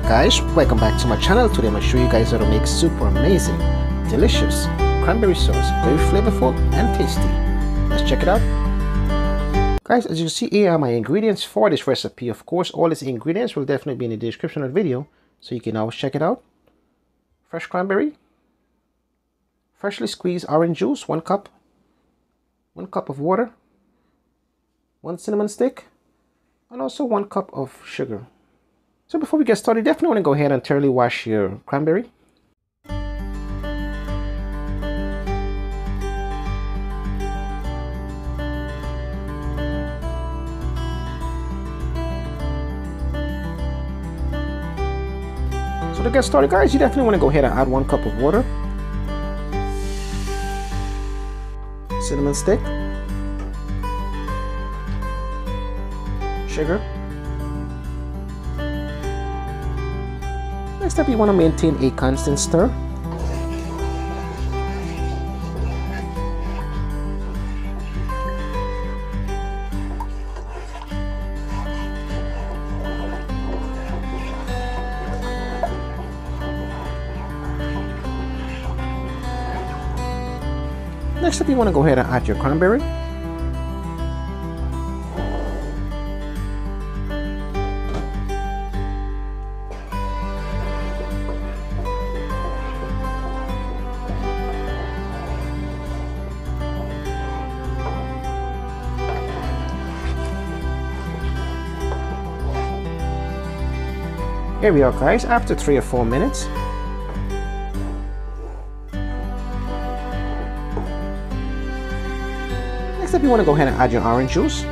guys, welcome back to my channel. Today I'm going to show you guys how to make super amazing, delicious cranberry sauce. Very flavorful and tasty. Let's check it out. Guys, as you can see, here are my ingredients for this recipe. Of course, all these ingredients will definitely be in the description of the video, so you can always check it out. Fresh cranberry, freshly squeezed orange juice, 1 cup, 1 cup of water, 1 cinnamon stick, and also 1 cup of sugar. So before we get started, definitely want to go ahead and thoroughly wash your cranberry. So to get started, guys, you definitely want to go ahead and add 1 cup of water, cinnamon stick, sugar. Next up, you want to maintain a constant stir. Next up, you want to go ahead and add your cranberry. Here we are, guys, after 3 or 4 minutes. Next up, you want to go ahead and add your orange juice.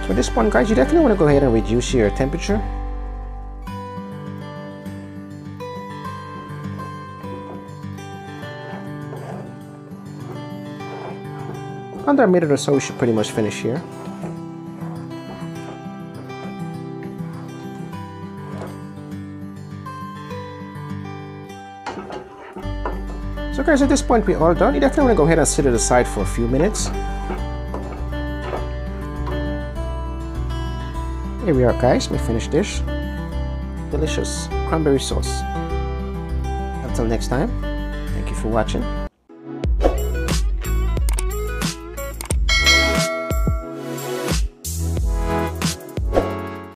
So at this point, guys, you definitely want to go ahead and reduce your temperature. Under a minute or so, we should pretty much finish here. So guys, at this point, we're all done. You definitely want to go ahead and set it aside for a few minutes. Here we are, guys, my finished dish. Delicious cranberry sauce. Until next time, thank you for watching.